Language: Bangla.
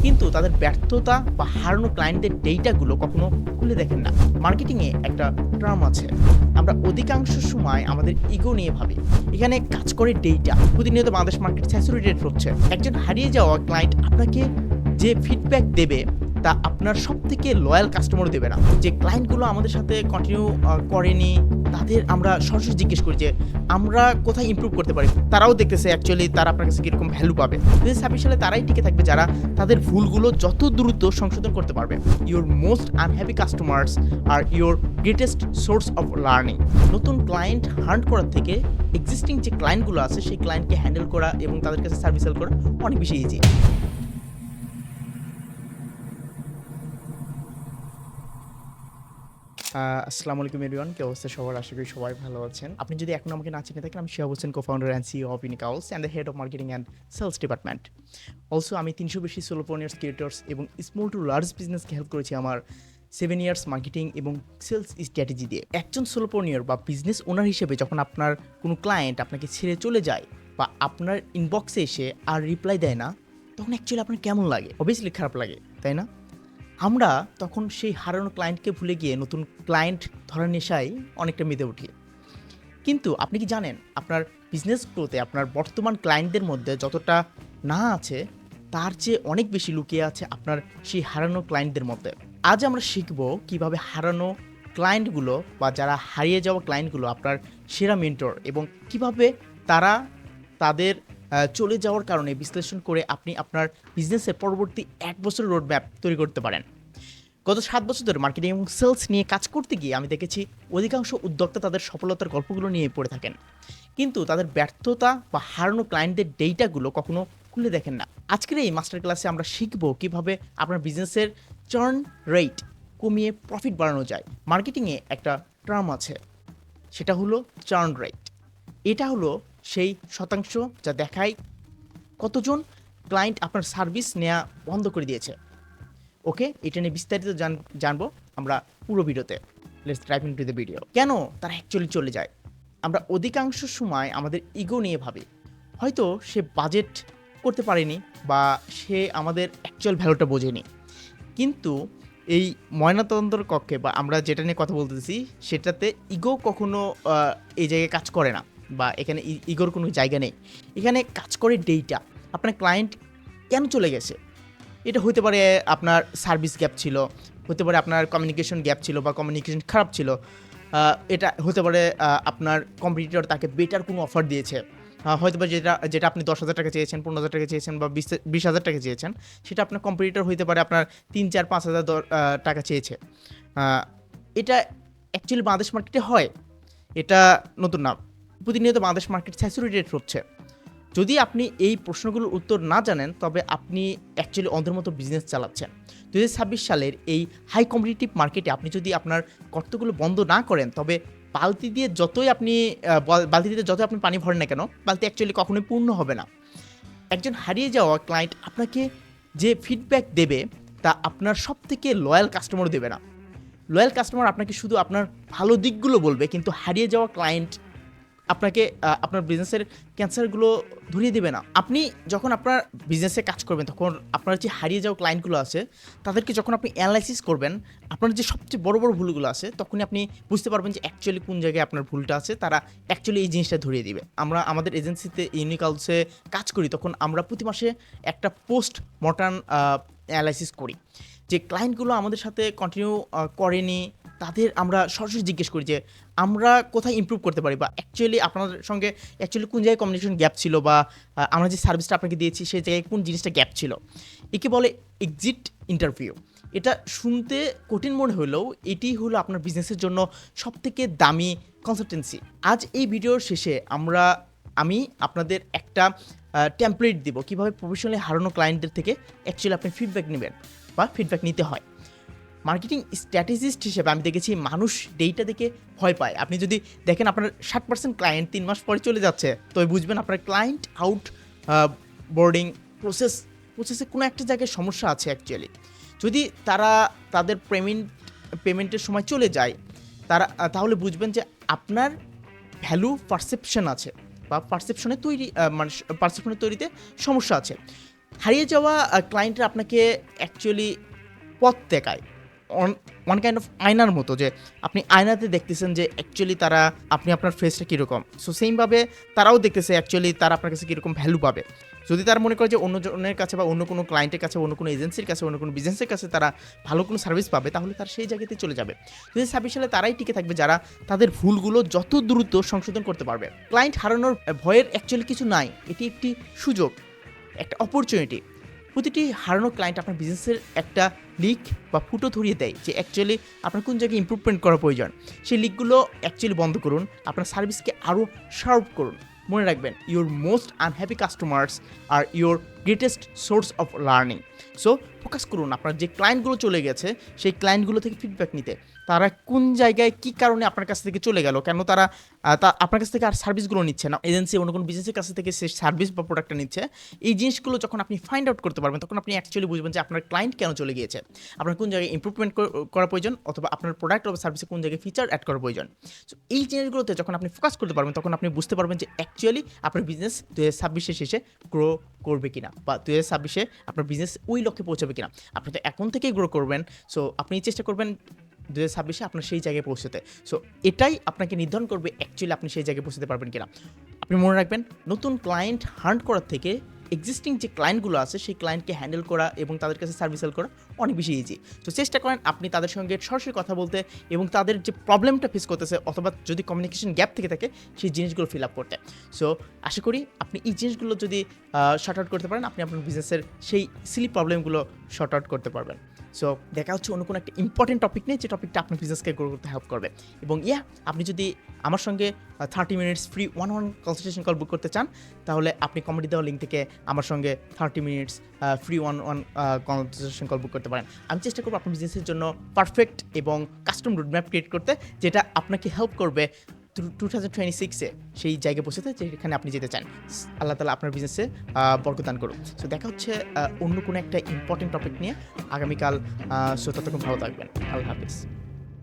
কিন্তু তাদের ব্যর্থতা বা হারানো ক্লায়েন্টদের ডেটাগুলো কখনো খুলে দেখেন না। মার্কেটিংয়ে একটা টার্ম আছে, আমরা অধিকাংশ সময় আমাদের ইগো নিয়ে ভাবি। এখানে কাজ করে ডেটা। প্রতিনিয়ত বাংলাদেশ মার্কেট স্যাচুরেটেড হচ্ছে। একজন হারিয়ে যাওয়া ক্লায়েন্ট আপনাকে যে ফিডব্যাক দেবে তা আপনার সবথেকে লয়াল কাস্টমারও দেবে না। যে ক্লায়েন্টগুলো আমাদের সাথে কন্টিনিউ করেনি, তাদের আমরা সরাসরি জিজ্ঞেস করি যে আমরা কোথায় ইমপ্রুভ করতে পারি। তারাও দেখতেছে অ্যাকচুয়ালি তারা আপনার কাছে কিরকম ভ্যালু পাবে। ২০২৬ সালে তারাই টিকে থাকবে যারা তাদের ভুলগুলো যত দ্রুত সংশোধন করতে পারবে। Your most unhappy customers are your greatest source of learning. নতুন ক্লায়েন্ট হান্ট করার থেকে এক্সিস্টিং যে ক্লায়েন্টগুলো আছে সেই ক্লায়েন্টকে হ্যান্ডেল করা এবং তাদের কাছে সার্ভিস সেল করা অনেক বেশি ইজি। আসসালামু আলাইকুম এভরিওয়ান, কি অবস্থা সবার? আশা করি সবাই ভালো আছেন। আপনি যদি এখনো আমাকে না চিনে থাকেন, আমি Shihab Hossain, co-founder and CEO of Unique Owls and the head of marketing and sales department. Also আমি ৩০০ বেশি সোলোপ্রেনিয়ার্স, ক্রিয়েটর্স এবং স্মল টু লার্জ বিজনেসকে হেল্প করেছি আমার 7 ইয়ার্স মার্কেটিং এবং সেলস স্ট্র্যাটেজি দিয়ে। একজন সোলোপ্রেনিয়ার বা বিজনেস ওনার হিসেবে যখন আপনার কোনো ক্লায়েন্ট আপনাকে ছেড়ে চলে যায় বা আপনার ইনবক্সে এসে আর রিপ্লাই দেয় না, তখন অ্যাকচুয়ালি আপনার কেমন লাগে? অবভিয়াসলি খারাপ লাগে, তাই না? আমরা তখন সেই হারানো ক্লায়েন্টকে ভুলে গিয়ে নতুন ক্লায়েন্ট ধরার নেশায় অনেকটা মেতে উঠি। কিন্তু আপনি কি জানেন আপনার বিজনেস গ্রোতে আপনার বর্তমান ক্লায়েন্টদের মধ্যে যতটা না আছে তার চেয়ে অনেক বেশি লুকিয়ে আছে আপনার সেই হারানো ক্লায়েন্টদের মধ্যে। আজ আমরা শিখব কিভাবে হারানো ক্লায়েন্টগুলো বা যারা হারিয়ে যাওয়া ক্লায়েন্টগুলো আপনার সেরা মেন্টর এবং কিভাবে তারা তাদের চলে যাওয়ার কারণে বিশ্লেষণ করে আপনি আপনার বিজনেসের পরবর্তী ১ বছরের রোড ম্যাপ তৈরি করতে পারেন। গত ৭ বছর ধরে মার্কেটিং এবং সেলস নিয়ে কাজ করতে গিয়ে আমি দেখেছি অধিকাংশ উদ্যোক্তা তাদের সফলতার গল্পগুলো নিয়ে পড়ে থাকেন, কিন্তু তাদের ব্যর্থতা বা হারানো ক্লায়েন্টদের ডেটাগুলো কখনো খুলে দেখেন না। আজকের এই মাস্টার ক্লাসে আমরা শিখব কিভাবে আপনার বিজনেসের চার্ন রেট কমিয়ে প্রফিট বাড়ানো যায়। মার্কেটিংয়ে একটা টার্ম আছে, সেটা হলো চার্ন রেট। এটা হলো সেই শতাংশ যা দেখায় কতজন ক্লায়েন্ট আপনার সার্ভিস নেওয়া বন্ধ করে দিয়েছে। ওকে, এটা নিয়ে বিস্তারিত জানবো আমরা পুরো ভিডিওতে। Let's dive into the video. কেন তারা অ্যাকচুয়ালি চলে যায়? আমরা অধিকাংশ সময় আমাদের ইগো নিয়ে ভাবি। হয়তো সে বাজেট করতে পারেনি বা সে আমাদের অ্যাকচুয়াল ভ্যালুটা বোঝেনি। কিন্তু এই ময়নাতদন্তর কক্ষে বা আমরা যেটা নিয়ে কথা বলতেছি সেটাতে ইগো কখনো এই জায়গায় কাজ করে না বা এখানে ইগোর কোনো জায়গা নেই। এখানে কাজ করে ডেটা। আপনার ক্লায়েন্ট কেন চলে গেছে? এটা হতে পারে আপনার সার্ভিস গ্যাপ ছিল, হতে পারে আপনার কমিউনিকেশন গ্যাপ ছিল বা কমিউনিকেশন খারাপ ছিল। এটা হতে পারে আপনার কম্পিটিটর তাকে বেটার কোনো অফার দিয়েছে। হয়তোবা যেটা আপনি ১০,০০০ টাকা চেয়েছেন, ১৫,০০০ টাকা চেয়েছেন বা ২০,০০০ টাকা চেয়েছেন, সেটা আপনার কম্পিটিটর হইতে পারে আপনার ৩, ৪, ৫,০০০ টাকা চেয়েছে। আ এটা অ্যাকচুয়ালি বাংলাদেশ মার্কেটে হয়। এটা নতুন না। প্রতিনিয়ত বাংলাদেশ মার্কেট স্যাচুরেটেড হচ্ছে। যদি আপনি এই প্রশ্নগুলোর উত্তর না জানেন, তবে আপনি অ্যাকচুয়ালি অন্ধের মতো বিজনেস চালাচ্ছেন। ২০২৬ সালের এই হাই কম্পিটিটিভ মার্কেটে আপনি যদি আপনার গর্তগুলো বন্ধ না করেন, তবে বালতিতে যতই আপনি পানি ভরেন না কেন, বালতি অ্যাকচুয়ালি কখনোই পূর্ণ হবে না। একজন হারিয়ে যাওয়া ক্লায়েন্ট আপনাকে যে ফিডব্যাক দেবে, তা আপনার সবথেকে লয়াল কাস্টমারও দেবে না। লয়াল কাস্টমার আপনাকে শুধু আপনার ভালো দিকগুলো বলবে, কিন্তু হারিয়ে যাওয়া ক্লায়েন্ট আপনাকে আপনার বিজনেসের ক্যান্সারগুলো ধরিয়ে দেবে না। আপনি যখন আপনার বিজনেসে কাজ করবেন, তখন আপনার যে হারিয়ে যাওয়া ক্লায়েন্টগুলো আছে, তাদেরকে যখন আপনি অ্যানালাইসিস করবেন, আপনার যে সবচেয়ে বড় ভুলগুলো আছে, তখনই আপনি বুঝতে পারবেন যে অ্যাকচুয়ালি কোন জায়গায় আপনার ভুলটা আছে। তারা অ্যাকচুয়ালি এই জিনিসটা ধরিয়ে দিবে। আমরা আমাদের এজেন্সিতে ইউনিক হাউসে কাজ করি, তখন আমরা প্রতি মাসে একটা পোস্ট মর্টাম অ্যানালাইসিস করি। যে ক্লায়েন্টগুলো আমাদের সাথে কন্টিনিউ করেনি, তাদের আমরা সরাসরি জিজ্ঞেস করি যে আমরা কোথায় ইমপ্রুভ করতে পারি বা অ্যাকচুয়ালি আপনাদের সঙ্গে অ্যাকচুয়ালি কোন জায়গায় কমিউনিকেশন গ্যাপ ছিল বা আমরা যে সার্ভিসটা আপনাকে দিয়েছি সেই জায়গায় কোন জিনিসটা গ্যাপ ছিল। একে বলে এক্সিট ইন্টারভিউ। এটা শুনতে কঠিন মনে হলেও এটি হলো আপনার বিজনেসের জন্য সবথেকে দামি কনসালটেন্সি। আজ এই ভিডিওর শেষে আমি আপনাদের একটা টেমপ্লেট দিব কিভাবে প্রফেশনালি হারানো ক্লায়েন্টদের থেকে অ্যাকচুয়ালি আপনি ফিডব্যাক নেবেন বা ফিডব্যাক নিতে হয়। মার্কেটিং স্ট্র্যাটেজিস্ট হিসেবে আমি দেখেছি মানুষ ডেটা দেখে ভয় পায়। আপনি যদি দেখেন আপনার ৬০% ক্লায়েন্ট ৩ মাস পরে চলে যাচ্ছে, তবে বুঝবেন আপনার ক্লায়েন্ট আউট বোর্ডিং প্রসেসে কোনো একটা জায়গায় সমস্যা আছে অ্যাকচুয়ালি। যদি তারা তাদের পেমেন্টের সময় চলে যায়, তাহলে বুঝবেন যে আপনার ভ্যালু পারসেপশন আছে বা পারসেপশনের তৈরিতে সমস্যা আছে। হারিয়ে যাওয়া ক্লায়েন্টরা আপনাকে অ্যাকচুয়ালি পথ দেখায়। ওয়ান কাইন্ড অফ আয়নার মতো, যে আপনি আয়নাতে দেখতেছেন যে অ্যাকচুয়ালি তারা আপনি আপনার ফেসটা কীরকম, সো সেমভাবে তারাও দেখতেছে অ্যাকচুয়ালি তারা আপনার কাছে কীরকম ভ্যালু পাবে। যদি তারা মনে করে যে অন্য জনের কাছে বা অন্য কোনো ক্লায়েন্টের কাছে, অন্য কোনো এজেন্সির কাছে, অন্য কোনো বিজনেসের কাছে তারা ভালো কোনো সার্ভিস পাবে, তাহলে তারা সেই জায়গাতে চলে যাবে। 2026 সালে তারাই টিকে থাকবে যারা তাদের ভুলগুলো যত দ্রুত সংশোধন করতে পারবে। ক্লায়েন্ট হারানোর ভয়ের অ্যাকচুয়ালি কিছু নাই, এটি একটি সুযোগ, একটা অপরচুনিটি। প্রতিটি হারানো ক্লায়েন্ট আপনার বিজনেসের একটা লিক বা ফুটো ধরিয়ে দেয় যে অ্যাকচুয়ালি আপনার কোন জায়গায় ইমপ্রুভমেন্ট করা প্রয়োজন। সেই লিকগুলো অ্যাকচুয়ালি বন্ধ করুন, আপনার সার্ভিসকে আরও শার্প করুন। মনে রাখবেন, your most unhappy customers are your greatest source of learning. So focus করুন আপনার যে ক্লায়েন্টগুলো চলে গেছে সেই ক্লায়েন্টগুলো থেকে ফিডব্যাক নিতে, তারা কোন জায়গায় কী কারণে আপনার কাছ থেকে চলে গেল, কেন তারা আপনার কাছ থেকে আর সার্ভিসগুলো নিচ্ছে না, এজেন্সি অন্য কোনো বিজনেসের কাছ থেকে সে সার্ভিস বা প্রোডাক্টটা নিচ্ছে। এই জিনিসগুলো যখন আপনি ফাইন্ড আউট করতে পারবেন, তখন আপনি অ্যাকচুয়ালি বুঝবেন যে আপনার ক্লায়েন্ট কেন চলে গিয়েছে, আপনার কোন জায়গায় ইমপ্রুভমেন্ট করা প্রয়োজন, অথবা আপনার প্রোডাক্ট অথবা সার্ভিসে কোন জায়গায় ফিচার অ্যাড করা প্রয়োজন। সো এই জিনিসগুলোতে যখন আপনি ফোকাস করতে পারবেন, তখন আপনি বুঝতে পারবেন যে অ্যাকচুয়ালি আপনার বিজনেস 2026 শেষে গ্রো করবে কিনা, বা 2026 আপনার বিজনেস ওই লক্ষ্যে পৌঁছাবে কিনা। আপনি তো এখন থেকেই গ্রো করবেন, সো আপনি চেষ্টা করবেন 2026 আপনার সেই জায়গায় পৌঁছতে। সো এটাই আপনাকে নির্ধারণ করবে অ্যাকচুয়ালি আপনি সেই জায়গায় পৌঁছতে পারবেন কিনা। আপনি মনে রাখবেন, নতুন ক্লায়েন্ট হান্ট করার থেকে এক্সিস্টিং যে ক্লায়েন্টগুলো আছে সেই ক্লায়েন্টকে হ্যান্ডেল করা এবং তাদের কাছে সার্ভিস সেল করা অনেক বেশি ইজি। তো চেষ্টা করেন আপনি তাদের সঙ্গে সরাসরি কথা বলতে এবং তাদের যে প্রবলেমটা ফেস করতেছে, অথবা যদি কমিউনিকেশন গ্যাপ থেকে থাকে সেই জিনিসগুলো ফিল আপ করতে। সো আশা করি আপনি এই জিনিসগুলো যদি শর্ট আউট করতে পারেন, আপনি আপনার বিজনেসের সেই সিলি প্রবলেমগুলো শর্ট আউট করতে পারবেন। সো দেখা হচ্ছে অন্য কোনো একটা ইম্পর্টেন্ট টপিক নিয়ে, যে টপিকটা আপনার বিজনেসকে গ্রো করতে হেল্প করবে। এবং আপনি যদি আমার সঙ্গে 30 minutes free one consultation call book করতে চান, তাহলে আপনি কমেন্টে দেওয়া লিঙ্ক থেকে আমার সঙ্গে 30 minutes free one consultation call book করতে পারেন। আমি চেষ্টা করবো আপনার বিজনেসের জন্য পারফেক্ট এবং কাস্টম রোডম্যাপ ক্রিয়েট করতে, যেটা আপনাকে হেল্প করবে 2026 সেই জায়গায় পৌঁছাতে যেখানে আপনি যেতে চান। আল্লাহ তাআলা আপনার বিজনেসে বরকত দান করুন। সো দেখা হচ্ছে অন্য কোনো একটা ইম্পর্টেন্ট টপিক নিয়ে আগামীকাল। সো ততক্ষণ ভালো থাকবেন। আল্লাহ হাফিজ।